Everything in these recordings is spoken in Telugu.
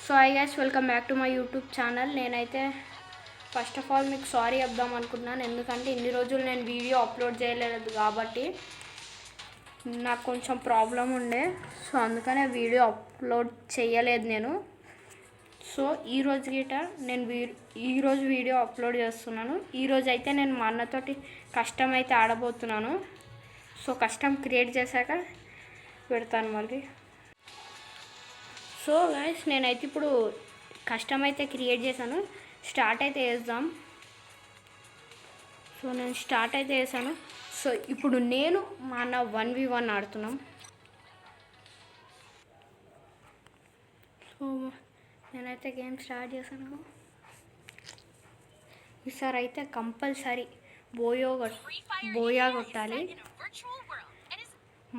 So I guys welcome back to my YouTube channel. నేనైతే ఫస్ట్ ఆఫ్ ఆల్ మీకు సారీ చెప్దాం అనుకుంటున్నాను, ఎందుకంటే ఇన్ని రోజులు నేను వీడియో అప్లోడ్ చేయలేదు కాబట్టి నాకు కొంచెం ప్రాబ్లం ఉండే. సో అందుకనే వీడియో అప్లోడ్ చేయలేదు నేను. సో ఈరోజు గిట నేను ఈరోజు వీడియో అప్లోడ్ చేస్తున్నాను. ఈరోజు అయితే నేను మా అన్నతోటి కస్టమ్ అయితే ఆడబోతున్నాను. సో కస్టమ్ క్రియేట్ చేశాక పెడతాను మళ్ళీ. సో గైస్ నేనైతే ఇప్పుడు కస్టమ్ అయితే క్రియేట్ చేశాను. స్టార్ట్ అయితే వేద్దాం. సో నేను స్టార్ట్ అయితే వేసాను. సో ఇప్పుడు నేను మా అన్న 1v1 ఆడుతున్నాం. సో నేనైతే గేమ్ స్టార్ట్ చేశాను. ఈసారి అయితే కంపల్సరీ బోయా కొట్టాలి.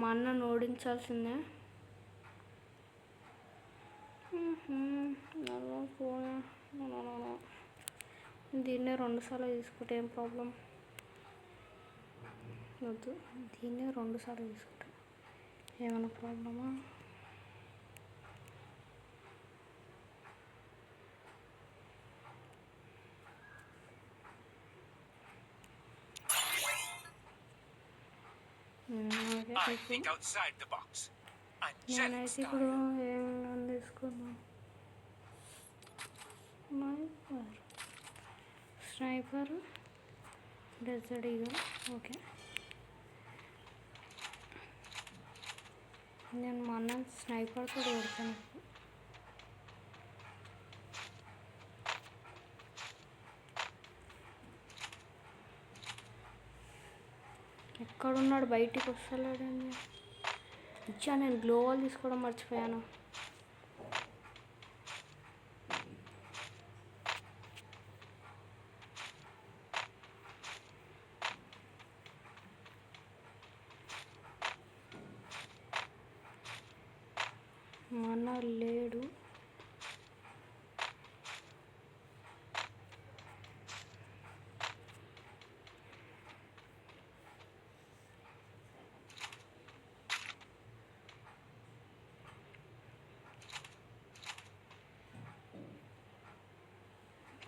మా అన్నను ఓడించాల్సిందే. దీన్నే 2 సార్లు తీసుకుంటే ఏం ప్రాబ్లం వద్దు. దీన్నే 2 సార్లు తీసుకుంటా ఏమైనా ప్రాబ్లమా? నేనైతే ఇప్పుడు ఏమైనా తీసుకుందాం. Sniper dessert eagle. ఓకే, నేను మా అన్న స్నైపర్ కూడా కొడతాను. ఎక్కడున్నాడు? బయటికి వస్తలేడండి. ఇచ్చా, నేను గ్లోవల్ తీసుకోవడం మర్చిపోయాను. మన లేడు.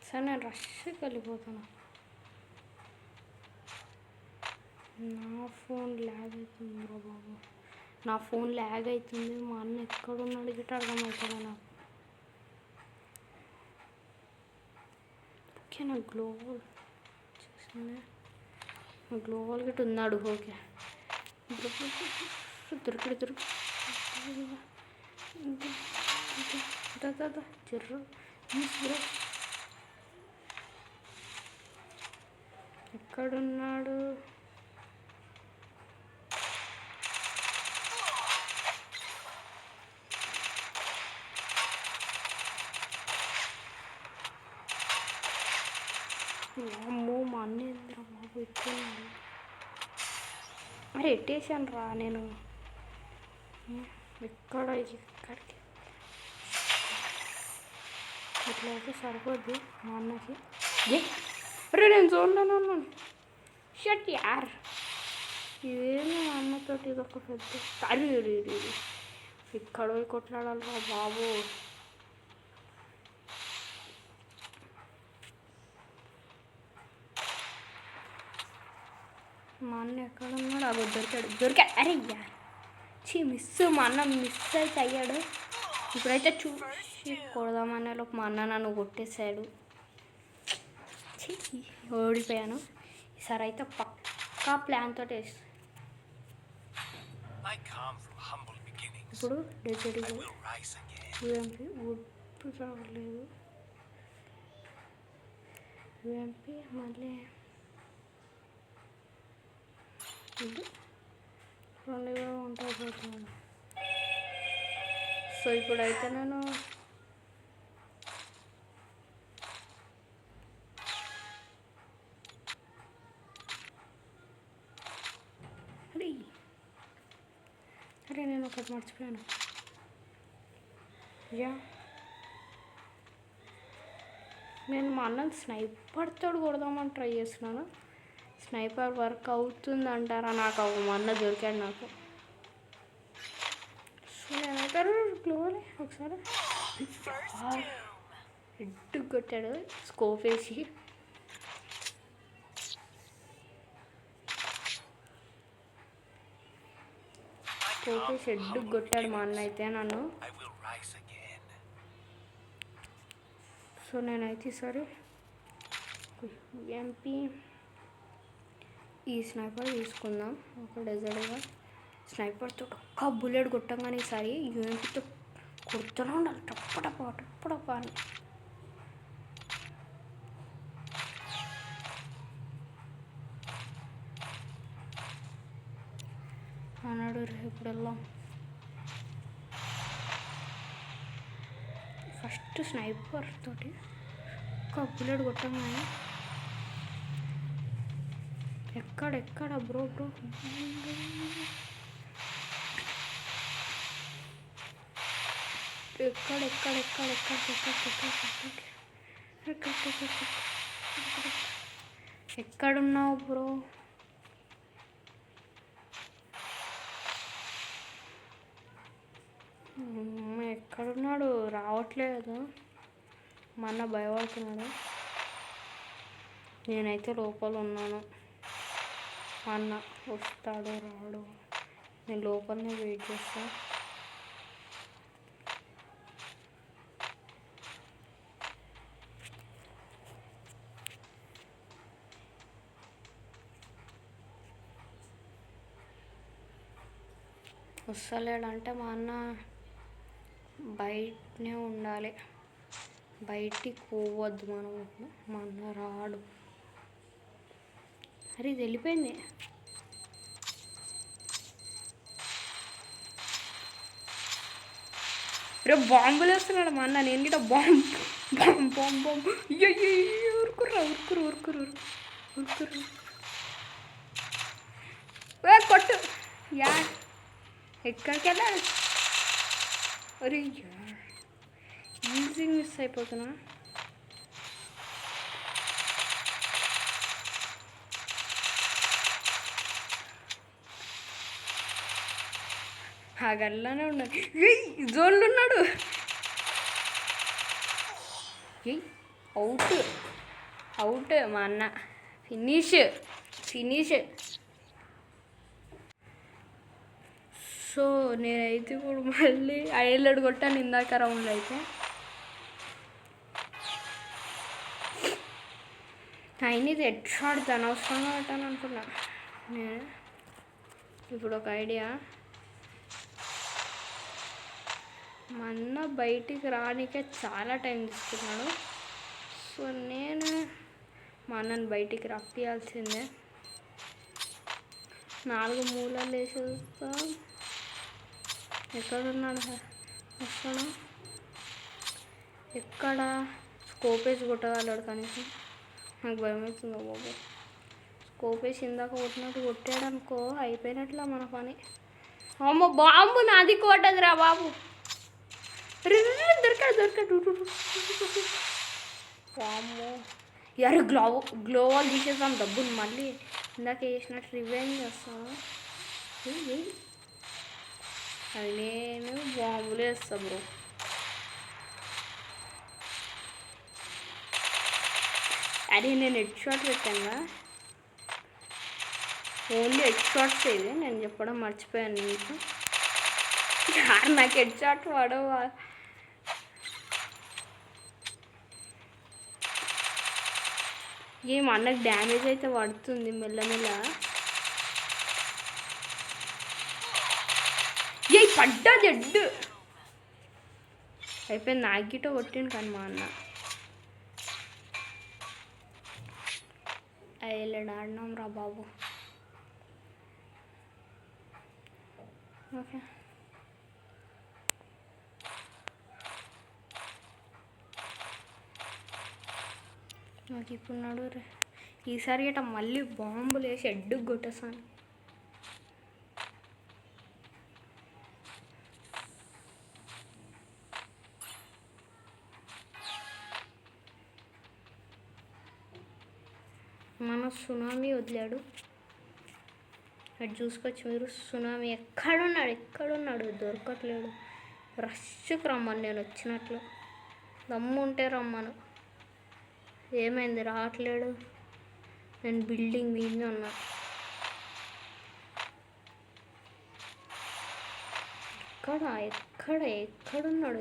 సరే నేను రష్కి వెళ్ళిపోతాను. నా ఫోన్ ల్యాగ్ అవుతుంది బాబు, నా ఫోన్ ల్యాగ్ అవుతుంది. మా అన్న ఎక్కడున్నాడు గిట్ట అర్థమవుతుంది నాకు. ఓకే, నా గ్లోవల్ చేసింది. నా గ్లోవల్ గిట్ట ఉన్నాడు. ఓకే, దొరికి జర్ర ఎక్కడున్నాడు? అమ్మో, మా అన్న ఏంద్రా బాబు ఎట్టున్నాడు. అరే ఎట్టేసాను రా నేను. ఎక్కడికి ఇట్లా అయితే సరిపోద్ది మా అన్నకి. అరే నేను చూడలేను అన్నాను. షట్ యార్, ఇదేమి మా అన్నతోటి ఇదొక పెద్ద అరే ఇక్కడ కొట్లాడాలి రా బాబు. మా అన్న ఎక్కడ ఉన్నాడు? అవి దొరికాడు. అరే యార్ మిస్. మా అన్న మిస్ అయితే అయ్యాడు. ఇప్పుడైతే చూసి కొడదామనే లోపు మా అన్న నన్ను కొట్టేశాడు. ఓడిపోయాను. ఈసారి అయితే పక్కా ప్లాన్ తోటి వేస్తాను. ఇప్పుడు డెజర్ట్ యూఎంపీ ఉప్పు రావట్లేదు. యూఎంపీ మళ్ళీ 2 కూడా ఉంటాయి. సో ఇప్పుడైతే నేను అరే నేను ఒకటి మర్చిపోయాను. నేను మా అన్నని స్నైపర్తో కొడదామని ట్రై చేస్తున్నాను. స్నైపర్ వర్క్ అవుతుంది అంటారా? నాకు మా అన్న దొరికాడు నాకు. సో నేనైతే స్నైపర్ గ్లోవాలి ఒకసారి హెడ్ కొట్టాడు స్కోప్ వేసి. హెడ్ కొట్టాడు మా అన్న అయితే నన్ను. సో నేనైతే ఈసారి ఎంపీ ఈ స్నైపర్ తీసుకుందాం. ఒక డెజర్ట్గా స్నైపర్తో ఒక్క బుల్లెట్ కొట్టంగానే ఈసారి యూఎంపీతో కొడుతూనే ఉండాలి టప్పటప్ప అని. అన్నాడు ఇప్పుడు వెళ్దాం. ఫస్ట్ స్నైపర్ తోటి ఒక్క బుల్లెట్ కొట్టంగానే ఎక్కడ బ్రో ఎక్కడున్నావు బ్రో? ఎక్కడున్నాడు? రావట్లేదు. మా అన్న భయపడుతున్నాడు. నేనైతే లోపల ఉన్నాను. మా అన్న వస్తాడు రాడు, నేను లోపలనే వెయిట్ చేస్తా. వస్తలేడంటే మా అన్న బయటనే ఉండాలి, బయటికి పోవద్దు మనం. మా అన్న రాడు. అరే ఇది వెళ్ళిపోయింది. రేపు బాంబులు వేస్తున్నాడు మా అన్న. నేను కూడా బాంబు ఉరుకురు కొట్టు. యా ఎక్కడికి వెళ్ళాలి? అరే ఈజీ మిస్ అయిపోతున్నా. ఆ గల్లానే ఉన్నాడు. జోన్లు ఉన్నాడు. అవుట్ మా అన్న. ఫినిష్. సో నేనైతే ఇప్పుడు మళ్ళీ ఐలెడ్ కొట్టాను ఇందాక రౌండ్లో అయితే. అయినా ఇది హెడ్ షాట్ అనవసరంగా కొట్టాను అనుకున్నా నేను. ఇప్పుడు ఒక ఐడియా, మా అన్న బయటికి రానికే చాలా టైం తీసుకున్నాడు. సో నేను మా అన్నని బయటికి రప్పియాల్సిందే. 4 మూలలు వేసేస్తా. ఎక్కడున్నాడు? వస్తాడా? ఎక్కడ స్కోప్ వేసి కొట్టగలడు కనీసం. నాకు భయం అవుతుంది బాబు. స్కోప్ వేసి ఇందాక కొట్టినట్టు కొట్టాడు అనుకో అయిపోయినట్లా మన పని. అమ్మ బాంబు నాది కొట్టదురా బాబు. దొరికాడు. వామ్మో యారు గ్లోవాల్ తీసేద్దాం డబ్బులు. మళ్ళీ ఇందాక వేసినట్టు రివెంజ్ చేస్తాను. అది నేను బాంబులు వేస్తా బ్రో. అరే నేను హెడ్ షాట్ పెట్టాను. ఓన్లీ హెడ్ షాట్స్ ఇది నేను చెప్పడం మర్చిపోయాను నీకు. యారు నాకు హెడ్ షాట్ పడవా? మా అన్నకు డ్యామేజ్ అయితే పడుతుంది మెల్లమెల్ల. పడ్డది హెడ్. అయిపోయింది. నాగిటో కొట్టిండు కానీ మా అన్న. ఐలాండ్ ఆడినాం రా బాబు. ఓకే నాకు ఇప్పుడు నడు. ఈసారి గట్ట మళ్ళీ బాంబులు వేసి హెడ్డుకు కొట్టేసాను. మన సునామీ వదిలాడు. అటు చూసుకోవచ్చు మీరు. సునామీ ఎక్కడున్నాడు దొరకట్లేడు. రష్కి రమ్మని నేను వచ్చినట్లు. దమ్ము ఉంటే రమ్మను. ఏమైంది రావట్లేడు? నేను బిల్డింగ్ మీద ఉన్నా. ఎక్కడున్నాడు?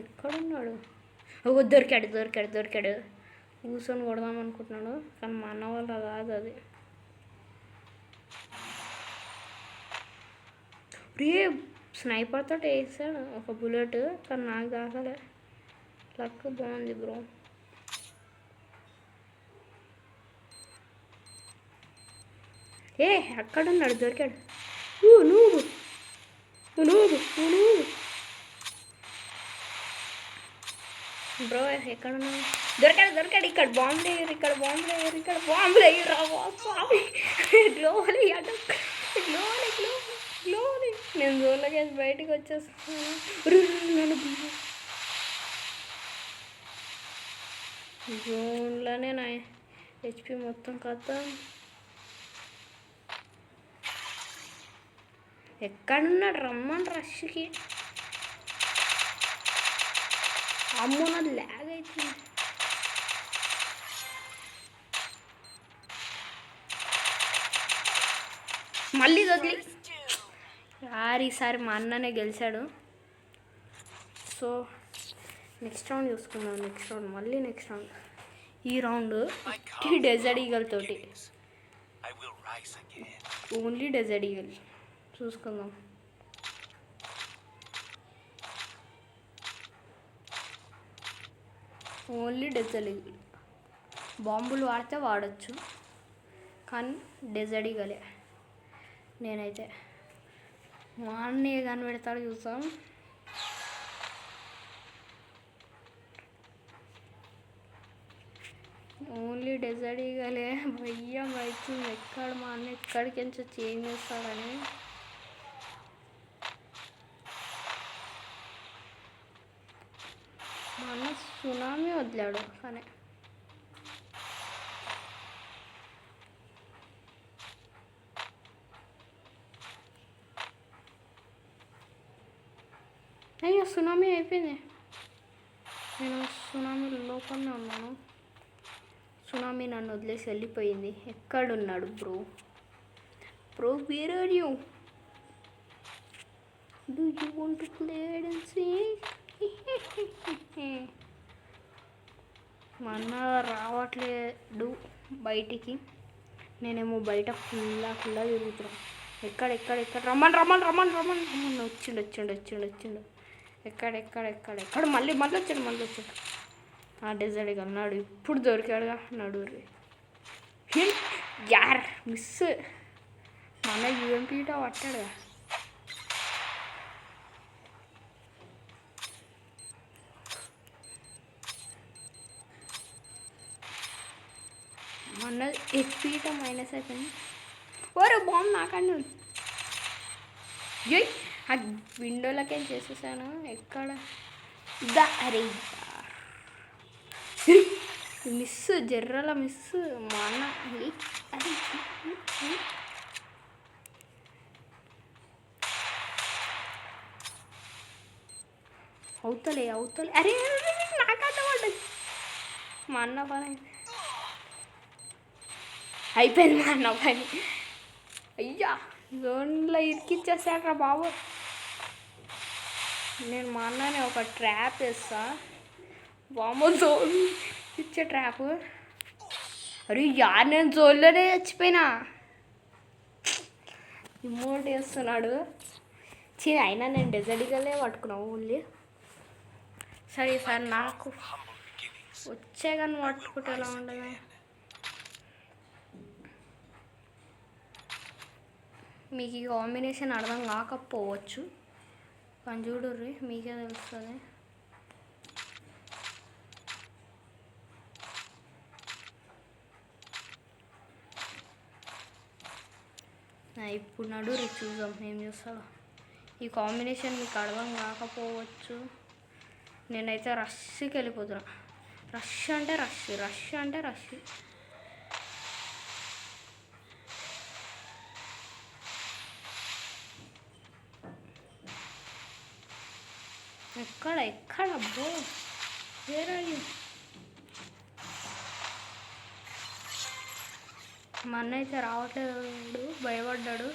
దొరికాడు. కూర్చొని కొడదాం అనుకుంటున్నాడు, కానీ మా అన్న వల్ల కాదు అది. రే స్నైపర్తో వేసాడు ఒక బుల్లెట్, కానీ నాకు తాకలే. లక్ బాగుంది బ్రో. అక్కడున్నాడు, దొరికాడు. నువ్వు బ్రో ఎక్కడున్నావు? దొరికాడు. ఇక్కడ బాంబులు వేయరు గ్లోని. నేను జోన్లోకి బయటికి వచ్చేస్తాను. జోన్లోనే నా హెచ్పి మొత్తం కథ. ఎక్కడున్నాడు? రమ్మని రష్కి. అమ్మో నాది ల్యాగ్ అవుతుంది. మళ్ళీ వదిలి ఈసారి మా అన్ననే గెలిచాడు. సో నెక్స్ట్ రౌండ్ చూసుకుందాం. నెక్స్ట్ రౌండ్ ఈ రౌండ్ డెజర్ట్ ఈగల్ తోటి, ఓన్లీ డెజర్ట్ ఈగల్ చూసుకుందాం. Only Desert Eagle. బాంబులు వాడితే వాడచ్చు, కానీ డెజర్ట్ ఈగలే. నేనైతే మా అన్నయ్య కనిపెడతాడు, చూస్తాం. Only dessert ఈగలే. భయ్యం అవుతుంది. ఎక్కడ మా అన్న ఎక్కడికి చేంజ్ చేస్తాడని. మా అన్న సునామీ వదిలాడు, కానీ అయ్యో సునామీ అయిపోయింది. నేను సునామీ లోపలనే ఉన్నాను. సునామీ నన్ను వదిలేసి వెళ్ళిపోయింది. ఎక్కడున్నాడు bro where are you? Do you want to play hide and seek? మా అన్న రావట్లేడు బయటికి. నేనేమో బయట ఫుల్లా తిరుగుతున్నా. ఎక్కడ రమ్మని వచ్చిండు. ఎక్కడ మళ్ళీ వచ్చాడు. ఆ డెజర్ట్ అన్నాడు. ఇప్పుడు దొరికాడుగా నడురి. యార్ మిస్. మన యూఎంపీటో పట్టాడుగా. మన హెచ్పీటో మైనస్ అయిపోయింది. ఓరే బాంబు నాకండి. ఆ విండోలకేం చేసేసాను. ఎక్కడ అరే మిస్, జర్రల మిస్. మా అన్న అవుతలే. అరే నాకంట పడ్డది. మా అన్న పని అయిపోయింది. మా అన్న పని అయ్యా జోన్లో ఇరికిచ్చేసాడ్రా బాబు. నేను మా అన్నని ఒక ట్రాప్ వేస్తా. బాబు జోన్ ఇచ్చే ట్రాప్. అరే నేను జోన్లోనే చచ్చిపోయినా. ఇమోట్ వేస్తున్నాడు. అయినా నేను డెజర్ట్గానే పట్టుకున్నావు ఓన్లీ. సరే సార్ నాకు వచ్చే కానీ పట్టుకుంటే ఎలా ఉండదు. మీకు ఈ కాంబినేషన్ అర్థం కాకపోవచ్చు, కానీ చూడుర్రి మీకే తెలుస్తుంది. ఇప్పుడు నడురి చూద్దాం ఏం చేస్తాడో. ఈ కాంబినేషన్ మీకు అర్థం కాకపోవచ్చు. నేనైతే రష్కి వెళ్ళిపోతున్నా. రష్ అంటే రష్. ఎక్కడ ఎక్కడ అబ్బో వేరే మా అన్న అయితే రావట్లేదు, భయపడ్డాడు.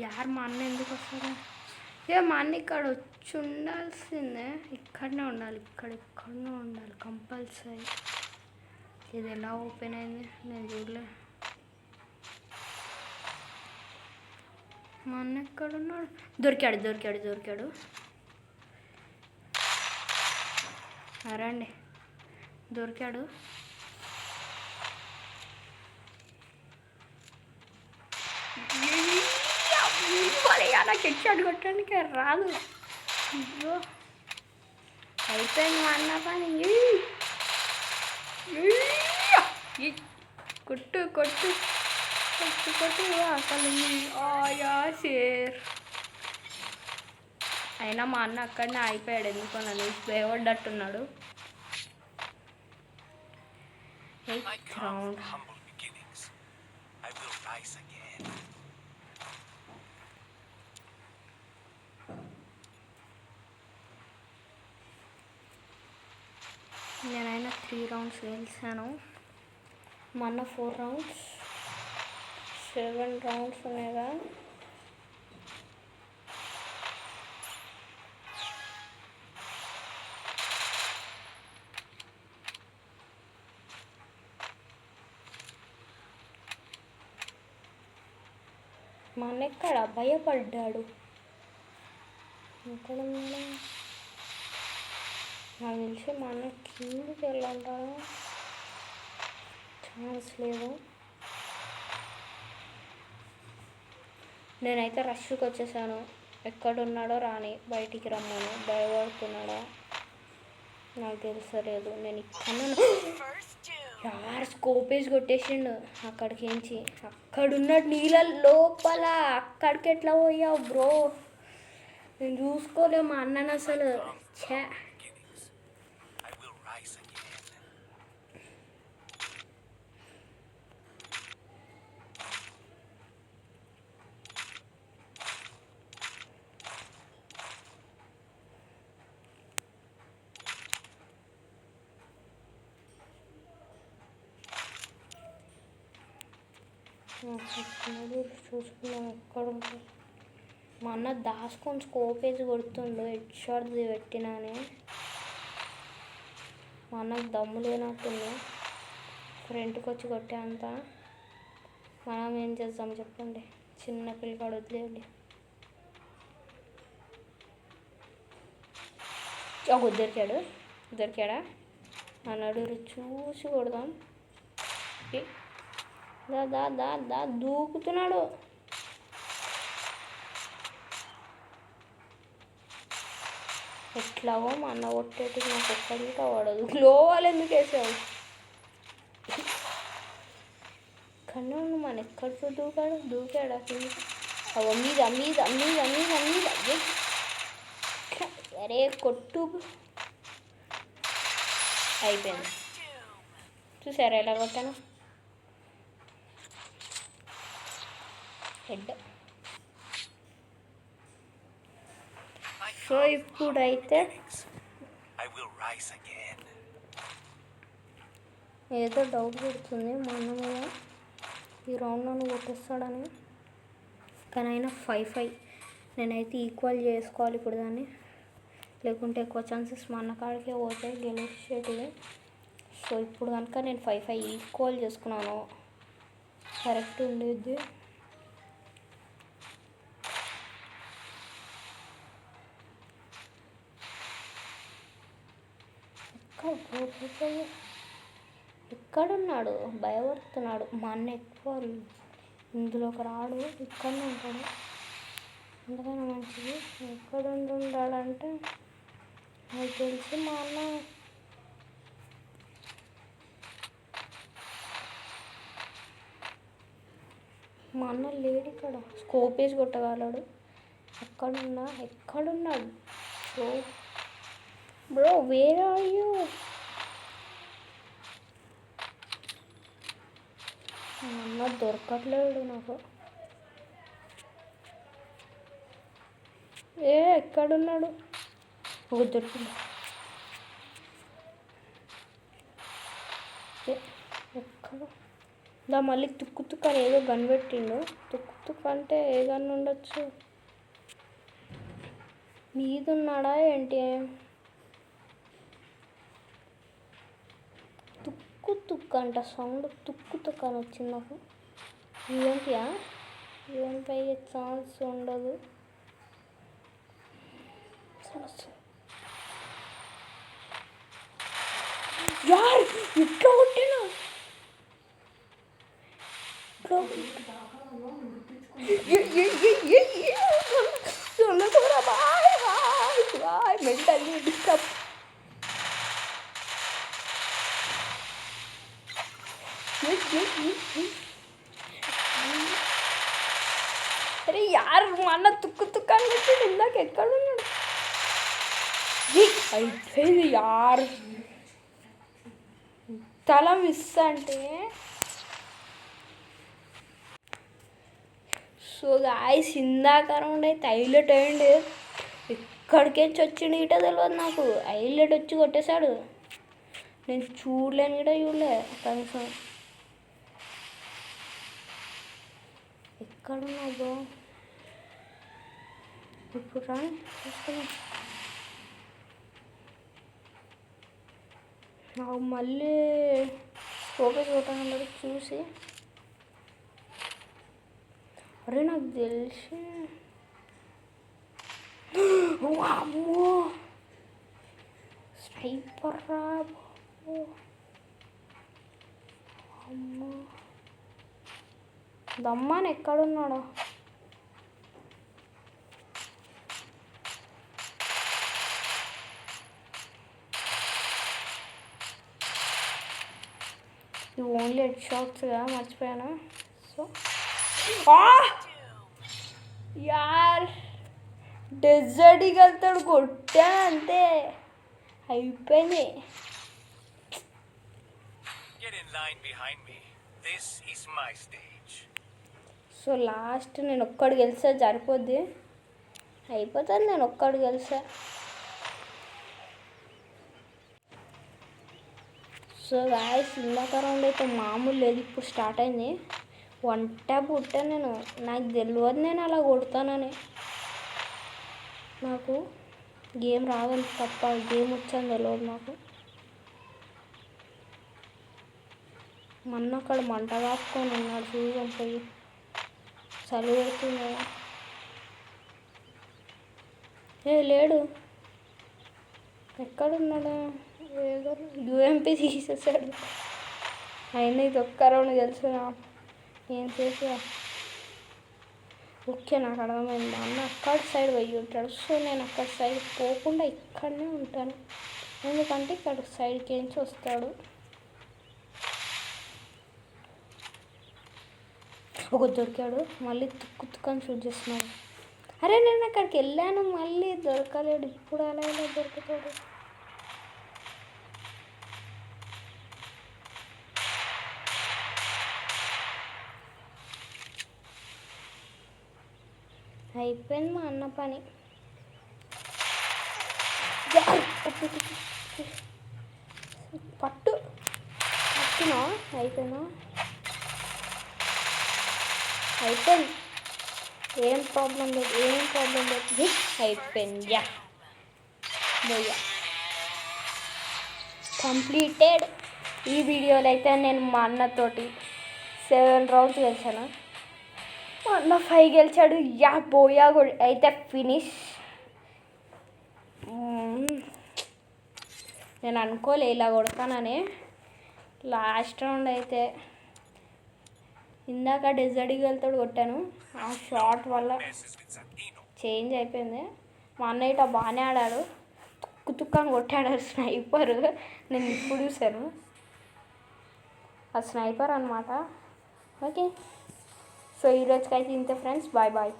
యార్ మా అన్న ఎందుకు వస్తాడు? మా అన్న ఇక్కడ వచ్చి ఉండాల్సిందే, ఇక్కడనే ఉండాలి, ఎక్కడనే ఉండాలి కంపల్సరీ. ఇది ఎలా ఓపెన్ అయింది నేను చూడలే. మా అన్న ఎక్కడున్నాడు? దొరికాడు. రండి, దొరికాడు. నాకు హెడ్షాట్ కొట్టడానికి రాదు. అయిపోయింది మా అన్న పని. కొట్టు అసలు ఆయా షేర్. అయినా మా అన్న అక్కడనే అయిపోయాడు, ఎందుకో నన్ను భయపడ్డట్టున్నాడు. 8th round. నేనైనా 3 రౌండ్స్ గెలిచాను, మా అన్న 4 రౌండ్స్, 7 రౌండ్స్ ఉన్నాయిగా. మా అన్న ఎక్కడ భయపడ్డాడు, ఎక్కడ నాకు తెలిసి మా అన్న కిందికి వెళ్ళాలంటారా, ఛాన్స్ లేదు. నేనైతే రష్కి వచ్చేసాను, ఎక్కడున్నాడో రాని, బయటికి రమ్మను. భయపడుతున్నాడా నాకు తెలుసలేదు. నేను ఇక్కడ యార్ స్కోపేజ్ కొట్టేసిండు అక్కడికించి. అక్కడున్నాడు నీళ్ళ లోపల, అక్కడికి ఎట్లా పోయావు బ్రో? నేను చూసుకోలేము మా అన్నను అసలు. ఛా, చూసుకున్నాం ఎక్కడ ఉంటుంది. మా అన్న దాచుకొని స్కోపేజ్ కొడుతుండు, హెడ్ షాట్ పెట్టినానే. మా అన్నకు దమ్ము లేనట్టుంది, ఫ్రంట్కి వచ్చి కొట్టే అంత. మనం ఏం చేద్దాం చెప్పండి, చిన్న పిల్లకాడు వదిలేయండి. దొరికాడా అన్నాడు, చూసి కొడదాం. దా దూకుతున్నాడు. ఎట్లాగో మా అన్న కొట్టేటి నాకు ఒక్కడికి పడదు. గ్లోవాల్ ఎందుకు వేసావు? కన్నా మన ఎక్కడ దూకాడా మీద. సరే కొట్టు. అయిపోయింది. చూసారా ఎలా కొట్టాను? హెడ్. సో ఇప్పుడైతే ఏదో డౌట్ పెడుతుంది మా అన్న మీద, ఈ రౌండ్ నన్ను కొట్టేస్తాడని. కానీ అయినా 5-5 నేనైతే ఈక్వల్ చేసుకోవాలి ఇప్పుడు దాన్ని, లేకుంటే ఎక్కువ ఛాన్సెస్ మా అన్న కాడికే పోతాయి గెలిచేటివి. సో ఇప్పుడు కనుక నేను 5-5 ఈక్వల్ చేసుకున్నాను, కరెక్ట్ ఉండేది. ఎక్కడున్నాడు? భయపడుతున్నాడు మా అన్న. ఎక్కువ ఇందులోకి రాడు, ఇక్కడనే ఉంటాడు. అందుకని మంచిది. ఎక్కడ ఉండాలంటే నాకు తెలిసి మా అన్న లేడు ఇక్కడ. స్కోపేజ్ కొట్టగలడు. ఎక్కడున్నాడు? Bro bro where are you? అన్న దొరకట్లేడు నాకు. ఎక్కడున్నాడు? ఒక దొరికింది. ఎక్కడ మళ్ళీ తుక్కు తుక్కు అని ఏదో గన్ పెట్టిండు. తుక్కు తుక్కు అంటే ఏ గన్ ఉండొచ్చు? మీద ఉన్నాడా ఏంటి? తుక్కు తుక్కు అంట సౌండ్. తుక్కు తుక్కు అని వచ్చింది నాకు. ఏంటియా? ఏంపై ఛాన్స్ ఉండదు. యార్ ఇట్లా కొట్టినా మెంటల్లీ డిస్టర్బ్. అరే యార్ మా అన్న తుక్కు తుక్కు అని పెట్టాడు. ఇందాక ఎక్కడున్నాడు? అయిపోయింది యార్. తల మిస్ అంటే. సో గాయ్స్ ఇందాక రౌండ్ అయితే హైలైట్ అయ్యండి. ఎక్కడికేంచి వచ్చిండు ఇట తెలియదు నాకు. హైలైట్ వచ్చి కొట్టేశాడు. నేను చూడలేను కూడా చూడలే కనీసం. ఎక్కడున్నా బ్రో? ఇప్పుడు రా చూసుకున్నా. నాకు మళ్ళీ ఫోకస్ కొట్టాను చూసి. అరే నాకు తెలిసి అమ్మో స్నైపర్ రా అమ్మో. దమ్మాని ఎక్కడున్నాడో? ఇవి ఓన్లీ హెడ్ షాట్స్గా మర్చిపోయాను. సో యార్ డెజర్ట్ ఈగల్తో కొట్టా అంతే అయిపోయింది. సో లాస్ట్ నేను ఒక్కడు గెలిస్తే సరిపోద్ది. అయిపోతుంది నేను ఒక్కడు గెలిస్తే. సో గాయ్స్ ఇందాక రౌండ్ అయితే మామూలు లేదు. ఇప్పుడు స్టార్ట్ అయింది. వంట పుట్టా నేను. నాకు తెలియదు నేను అలా కొడతానని. నాకు గేమ్ రాదని తప్ప గేమ్ వచ్చని తెలియదు నాకు. మొన్న అక్కడ మంట కాపుకొని ఉన్నాడు చూసాం పోయి. చలి పెడుతుంది కదా. లేడు. ఎక్కడున్నాడు? ఏదో యూఎంపీ తీసేసాడు. అయినా ఇది ఒక్క రౌండ్ తెలుసు. ఏం చేసా ఓకే నాకు అర్థమైంది. అన్న అక్కడ సైడ్ పోయి ఉంటాడు. సో నేను అక్కడ సైడ్ పోకుండా ఇక్కడనే ఉంటాను. ఎందుకంటే ఇక్కడ సైడ్కి నుంచి వస్తాడు. ఒక దొరికాడు. మళ్ళీ తుక్కు తుక్కని షూట్ చేస్తున్నాడు. అరే నేను అక్కడికి వెళ్ళాను మళ్ళీ దొరకలేడు. ఇప్పుడు అలా ఎలా దొరుకుతాడు? అయిపోయింది మా అన్న పని. పట్టునా అయిపోయినా అయిపోయింది. ఏం ప్రాబ్లం లేదు. అయిపోయింది. బోయ్యా కంప్లీటెడ్. ఈ వీడియోలో అయితే నేను మా అన్నతోటి 7 రౌండ్స్ గెలిచాను. మా అన్న 5 గెలిచాడు. బోయా అయితే ఫినిష్. నేను అనుకోలే ఇలా కొడతానని. లాస్ట్ రౌండ్ అయితే ఇందాక డెజర్ట్ ఈగల్తో కొట్టాను. ఆ షాట్ వల్ల చేంజ్ అయిపోయింది. మా అన్న ఇట బాగానే ఆడాడు. తుక్కు తుక్కని కొట్టాడు స్నైపర్. నేను ఇప్పుడు చూశాను ఆ స్నైపర్ అనమాట. ఓకే సో ఈరోజుకైతే ఇంతే ఫ్రెండ్స్. Bye bye.